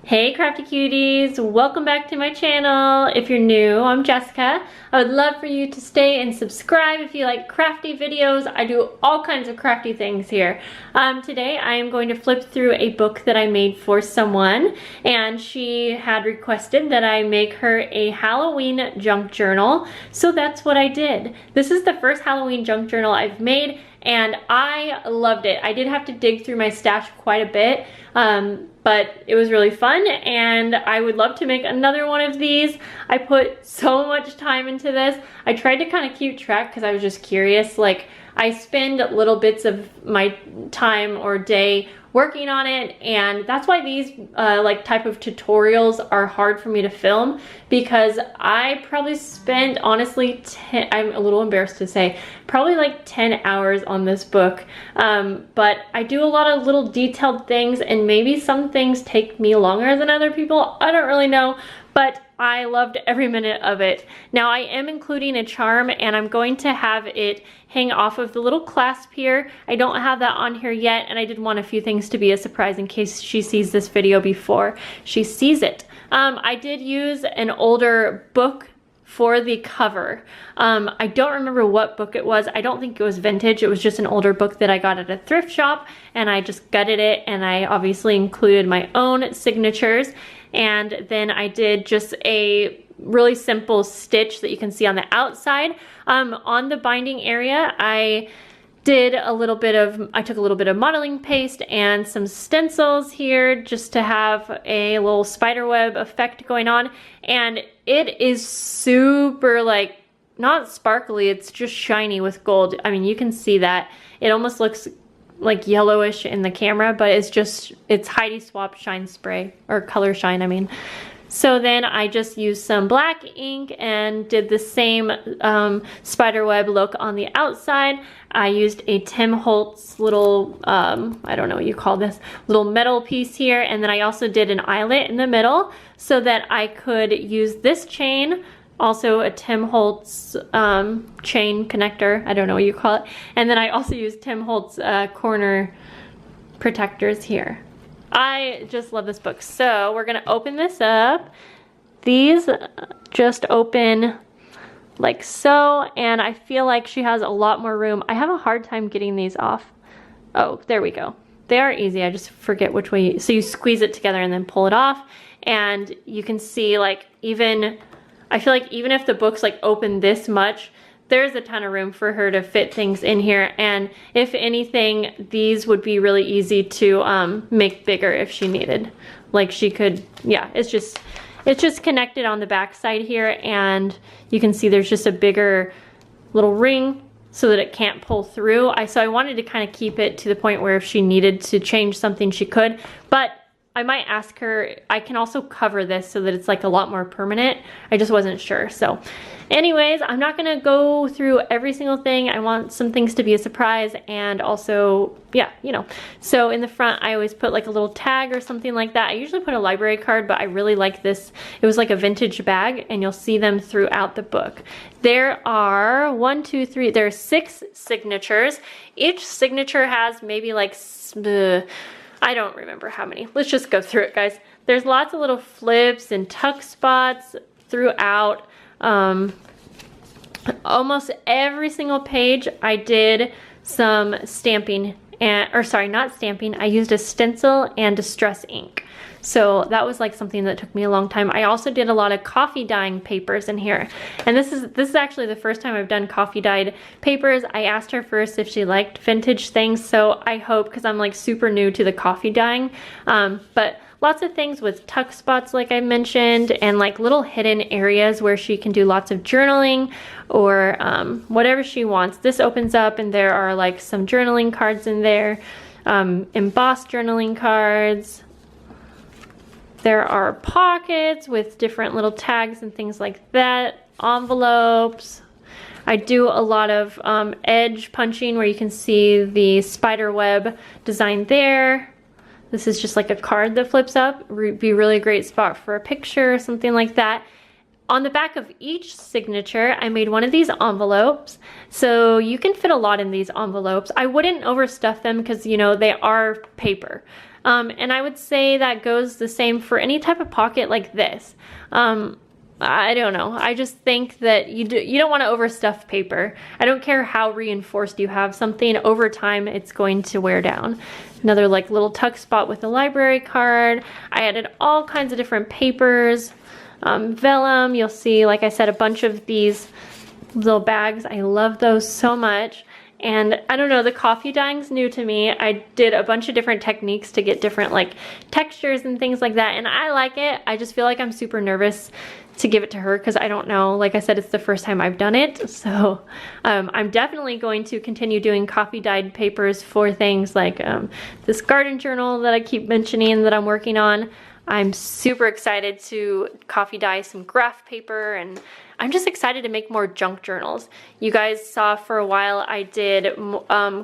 Hey crafty cuties, welcome back to my channel. If you're new, I'm Jessica. I would love for you to stay and subscribe if you like crafty videos. I do all kinds of crafty things here. Today I am going to flip through a book that I made for someone, and she had requested that I make her a Halloween junk journal, so that's what I did. This is the first Halloween junk journal I've made, and I loved it. I did have to dig through my stash quite a bit, but it was really fun, and I would love to make another one of these. I put so much time into this. I tried to kind of keep track because I was just curious. Like, I spend little bits of my time or day working on it, and that's why these like type of tutorials are hard for me to film, because I probably spent, honestly, I'm a little embarrassed to say, probably like 10 hours on this book. But I do a lot of little detailed things, and maybe some things take me longer than other people. I don't really know, but I loved every minute of it. Now I am including a charm, and I'm going to have it hang off of the little clasp here. I don't have that on here yet, and I did want a few things to be a surprise in case she sees this video before she sees it. I did use an older book for the cover. I don't remember what book it was. I don't think it was vintage. It was just an older book that I got at a thrift shop, and I just gutted it, and I obviously included my own signatures. And then I did just a really simple stitch that you can see on the outside. On the binding area, I took a little bit of modeling paste and some stencils here just to have a little spiderweb effect going on. And it is super, like, not sparkly, it's just shiny with gold. I mean, you can see that. It almost looks like yellowish in the camera, but it's Heidi Swapp shine spray, or color shine, I mean. So then I just used some black ink and did the same spiderweb look on the outside. I used a Tim Holtz little, I don't know what you call this, little metal piece here, and then I also did an eyelet in the middle so that I could use this chain, also a Tim Holtz chain connector, I don't know what you call it, and then I also used Tim Holtz corner protectors here. I just love this book. So we're gonna open this up. These just open like so, and I feel like she has a lot more room. I have a hard time getting these off. Oh, there we go. They are easy, I just forget which way. So you squeeze it together and then pull it off, and you can see, like, I feel like even if the book's like open this much, there's a ton of room for her to fit things in here. And if anything, these would be really easy to make bigger if she needed. Like, she could, yeah, it's just connected on the back side here, and you can see there's just a bigger little ring so that it can't pull through. So I wanted to kind of keep it to the point where if she needed to change something, she could. But I might ask her, I can also cover this so that it's like a lot more permanent. I just wasn't sure. So anyways, I'm not gonna go through every single thing. I want some things to be a surprise, and also, yeah, you know. So in the front, I always put like a little tag or something like that. I usually put a library card, but I really like this. It was like a vintage bag, and you'll see them throughout the book. There are there are 6 signatures. Each signature has maybe like, I don't remember how many. Let's just go through it, guys. There's lots of little flips and tuck spots throughout. Almost every single page I did some stamping, or sorry, not stamping. I used a stencil and distress ink. So that was like something that took me a long time. I also did a lot of coffee dyeing papers in here. And this is actually the first time I've done coffee dyed papers. I asked her first if she liked vintage things, so I hope, because I'm like super new to the coffee dyeing. But lots of things with tuck spots, like I mentioned, and like little hidden areas where she can do lots of journaling or whatever she wants. This opens up, and there are like some journaling cards in there, embossed journaling cards. There are pockets with different little tags and things like that, envelopes. I do a lot of edge punching where you can see the spider web design there. This is just like a card that flips up. Be a really great spot for a picture or something like that. On the back of each signature, I made one of these envelopes. So you can fit a lot in these envelopes. I wouldn't overstuff them because, you know, they are paper. And I would say that goes the same for any type of pocket like this. I don't know. I just think that you don't want to overstuff paper. I don't care how reinforced you have something. Over time, it's going to wear down. Another like little tuck spot with a library card. I added all kinds of different papers. Vellum, you'll see, like I said, a bunch of these little bags. I love those so much. And I don't know, the coffee dyeing's new to me. I did a bunch of different techniques to get different like textures and things like that, and I like it. I just feel like I'm super nervous to give it to her because I don't know. Like I said, it's the first time I've done it. So I'm definitely going to continue doing coffee dyed papers for things like this garden journal that I keep mentioning that I'm working on. I'm super excited to coffee dye some graph paper, and I'm just excited to make more junk journals. You guys saw for a while I did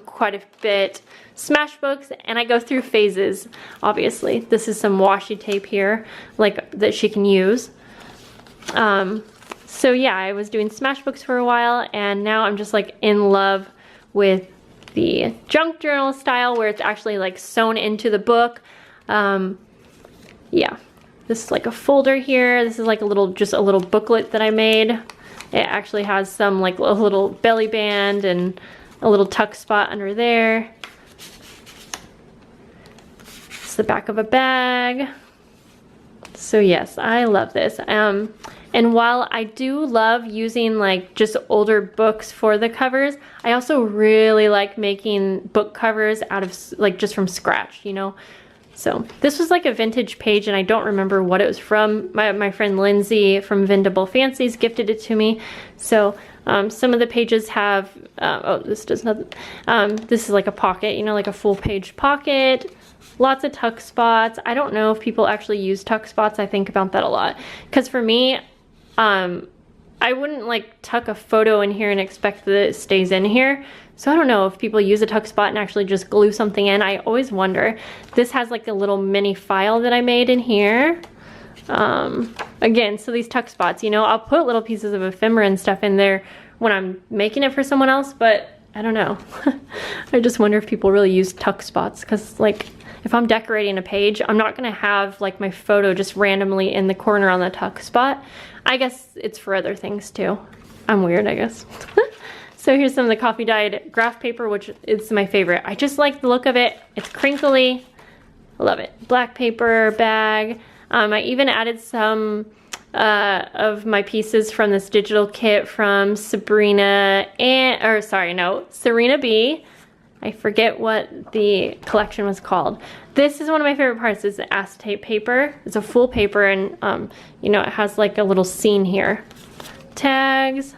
quite a bit smashbooks, and I go through phases, obviously. This is some washi tape here, like that she can use. So yeah, I was doing smashbooks for a while, and now I'm just like in love with the junk journal style where it's actually like sewn into the book. Yeah, this is like a folder here. This is like just a little booklet that I made. It actually has some like a little belly band and a little tuck spot under there. It's the back of a bag. So yes, I love this. And while I do love using like just older books for the covers, I also really like making book covers out of like just from scratch, you know? So this was like a vintage page, and I don't remember what it was from. My friend Lindsay from Vendable Fancies gifted it to me. So some of the pages have, oh, this does not, this is like a pocket, you know, like a full page pocket. Lots of tuck spots. I don't know if people actually use tuck spots. I think about that a lot. Because for me, I wouldn't like tuck a photo in here and expect that it stays in here. So I don't know if people use a tuck spot and actually just glue something in. I always wonder. This has like a little mini file that I made in here. Again, so these tuck spots, you know, I'll put little pieces of ephemera and stuff in there when I'm making it for someone else, but I don't know. I just wonder if people really use tuck spots, because like if I'm decorating a page, I'm not gonna have like my photo just randomly in the corner on the tuck spot. I guess it's for other things too. I'm weird, I guess. So here's some of the coffee dyed graph paper, which is my favorite. I just like the look of it. It's crinkly. I love it. Black paper bag. I even added some of my pieces from this digital kit from Serena B. I forget what the collection was called. This is one of my favorite parts, is the acetate paper. It's a full paper, and you know, it has like a little scene here. Tags.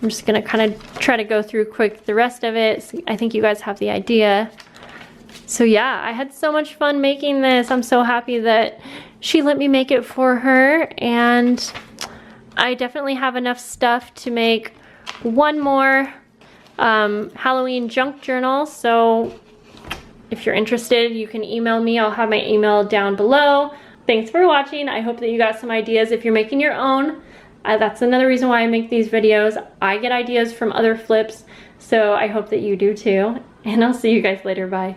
I'm just gonna kind of try to go through quick the rest of it. So I think you guys have the idea. So yeah, I had so much fun making this. I'm so happy that she let me make it for her, and I definitely have enough stuff to make one more Halloween junk journal. So if you're interested, you can email me. I'll have my email down below. Thanks for watching. I hope that you got some ideas if you're making your own. That's another reason why I make these videos. I get ideas from other flips, so I hope that you do too. And I'll see you guys later. Bye.